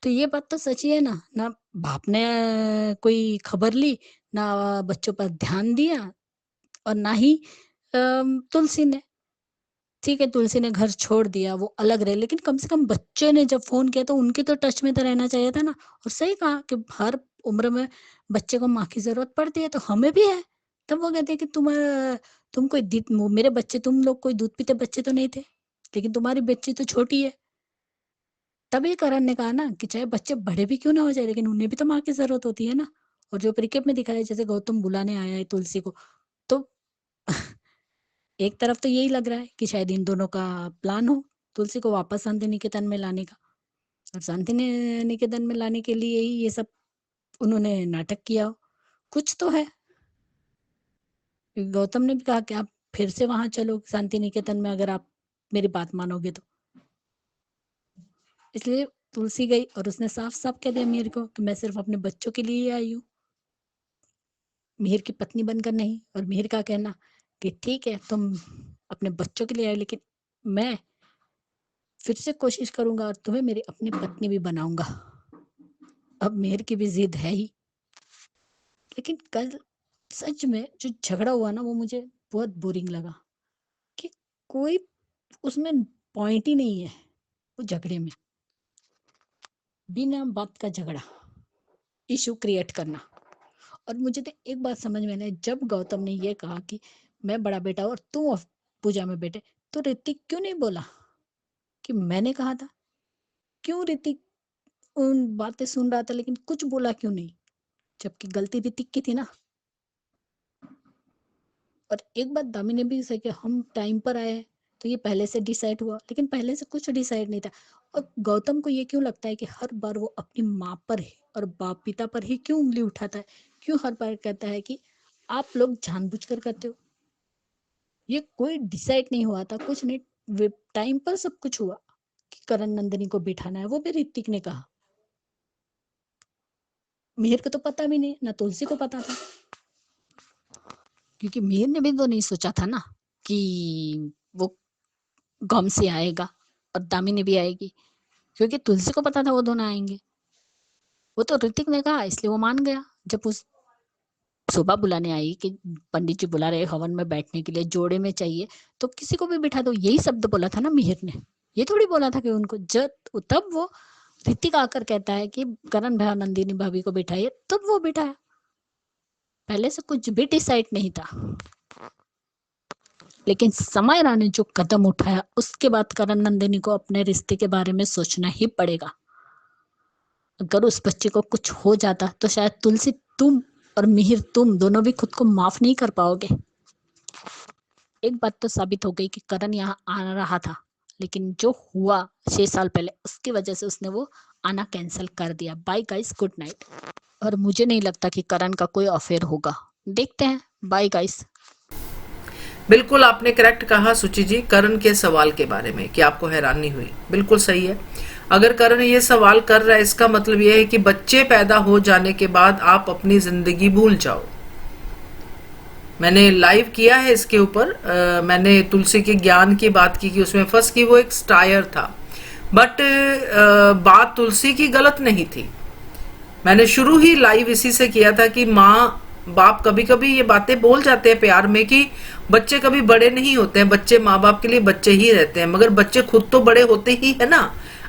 तो ये बात तो सच ही है ना। ना बाप ने कोई खबर ली, ना बच्चों पर ध्यान दिया, और ना ही तुलसी ने। ठीक है, तुलसी ने घर छोड़ दिया, वो अलग रहे, लेकिन कम से कम बच्चे ने जब फोन किया तो उनके तो टच में तो रहना चाहिए था ना। और सही कहा कि हर उम्र में बच्चे को माँ की जरूरत पड़ती है, तो हमें भी है। तब वो कहते हैं कि तुम कोई मेरे बच्चे, तुम लोग कोई दूध पीते बच्चे तो नहीं थे, लेकिन तुम्हारी बच्ची तो छोटी है। तभी करण ने कहा ना कि चाहे बच्चे बड़े भी क्यों ना हो जाए, लेकिन उन्हें भी तो माँ की जरूरत होती है ना। और जो क्रिकेट में दिखाया, जैसे गौतम बुलाने आया है तुलसी को, तो एक तरफ तो यही लग रहा है कि शायद इन दोनों का प्लान हो तुलसी को वापस शांति निकेतन में लाने का। और शांति निकेतन में लाने के लिए ही ये सब उन्होंने नाटक किया हो। कुछ तो है। गौतम ने भी कहा कि आप फिर से वहां चलो शांति निकेतन में, अगर आप मेरी बात मानोगे तो। इसलिए तुलसी गई और उसने साफ साफ कह दिया मिहिर को कि मैं सिर्फ अपने बच्चों के लिए आई हूँ, मिहिर की पत्नी बनकर नहीं। और मिहिर का कहना कि ठीक है तुम अपने बच्चों के लिए आए, लेकिन मैं फिर से कोशिश करूंगा और तुम्हें मेरी अपनी पत्नी भी बनाऊंगा। अब मिहिर की भी जिद है ही। लेकिन कल सच में जो झगड़ा हुआ ना, वो मुझे बहुत बोरिंग लगा कि कोई उसमें पॉइंट ही नहीं है। वो झगड़े में बिना बात का झगड़ा, इशू क्रिएट करना। और मुझे तो एक बात समझ में नहीं, जब गौतम ने ये कहा कि मैं बड़ा बेटा और तुम पूजा में बेटे, तो ऋतिक क्यों नहीं बोला कि मैंने कहा था? क्यों ऋतिक उन बातें सुन रहा था लेकिन कुछ बोला क्यों नहीं, जबकि गलती ऋतिक की थी ना। और एक बात दामिनी ने भी सही कि हम टाइम पर आए तो ये पहले से डिसाइड हुआ, लेकिन पहले से कुछ डिसाइड नहीं था। और गौतम को ये क्यों लगता है कि हर बार वो अपनी माँ पर ही और बाप पिता पर ही क्यों उंगली उठाता है? क्यों हर बार कहता है कि आप लोग जानबूझकर करते हो? ये कोई डिसाइड नहीं हुआ था, कुछ नहीं, टाइम पर सब कुछ हुआ कि करण नंदिनी को बिठाना है, वो भी ऋतिक ने कहा। मिहिर को तो पता भी नहीं, ना तुलसी को पता था, क्योंकि मिहिर ने भी तो नहीं सोचा था ना कि वो गम से आएगा और दामिनी भी आएगी, क्योंकि तुलसी को पता था वो दोनों आएंगे। वो तो ऋतिक ने कहा इसलिए वो मान गया। जब उस शोभा बुलाने आई कि पंडित जी बुला रहे हवन में बैठने के लिए, जोड़े में चाहिए तो किसी को भी बिठा दो, यही शब्द बोला था ना मिहिर ने। ये थोड़ी बोला था कि उनको, जब तब वो ऋतिक आकर कहता है कि करण भाई नंदिनी भाभी को बिठाइए, तब वो बिठाया। पहले से कुछ भी डिसाइड नहीं था। लेकिन समय रानी जो कदम उठाया, उसके बाद करण नंदिनी को अपने रिश्ते के बारे में सोचना ही पड़ेगा। अगर उस बच्चे को कुछ हो जाता तो शायद तुलसी तुम और मिहिर तुम दोनों भी खुद को माफ नहीं कर पाओगे। एक बात तो साबित हो गई कि करण यहाँ आ रहा था, लेकिन जो हुआ 6 साल पहले उसकी वजह से उसने वो आना कैंसिल कर दिया। Bye guys, good night. और मुझे नहीं लगता कि करण का कोई अफेयर होगा, देखते हैं। Bye guys. बिल्कुल आपने करेक्ट कहा सुचि जी। करण के सवाल के बारे में कि आपको हैरानी हुई, बिल्कुल सही है। अगर करण ये सवाल कर रहा है, इसका मतलब ये है कि बच्चे पैदा हो जाने के बाद आप अपनी जिंदगी भूल जाओ। मैंने लाइव किया है इसके ऊपर। मैंने तुलसी के ज्ञान की बात की कि उसमें फर्स्ट की वो एक स्टायर था, बट बात तुलसी की गलत नहीं थी। मैंने शुरू ही लाइव इसी से किया था कि माँ बाप कभी कभी ये बातें बोल जाते हैं प्यार में कि बच्चे कभी बड़े नहीं होते हैं, बच्चे माँ बाप के लिए बच्चे ही रहते हैं, मगर बच्चे खुद तो बड़े होते ही है ना,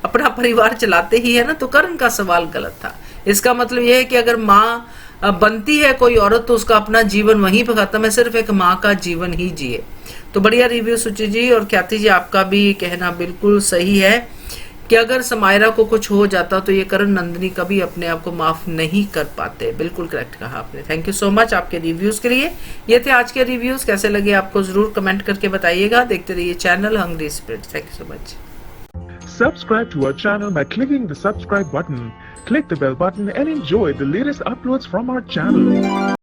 अपना परिवार चलाते ही है ना। तो कर्ण का सवाल गलत था। इसका मतलब यह है कि अगर माँ बनती है कोई औरत तो उसका अपना जीवन वहीं पर खत्म है, सिर्फ एक माँ का जीवन ही जिए। तो बढ़िया रिव्यू सुचि जी और ख्याति जी, आपका भी कहना बिल्कुल सही है कि अगर समायरा को कुछ हो जाता तो ये करण नंदिनी कभी अपने आप को माफ नहीं कर पाते। बिल्कुल करेक्ट कहा आपने। थैंक यू सो मच आपके रिव्यूज के लिए। ये थे आज के रिव्यूज। कैसे लगे आपको जरूर कमेंट करके बताइएगा। देखते रहिए channel Hungry Spirits. Thank you so much. Subscribe to our channel by clicking the subscribe button. Click the bell button and enjoy the latest uploads from our channel.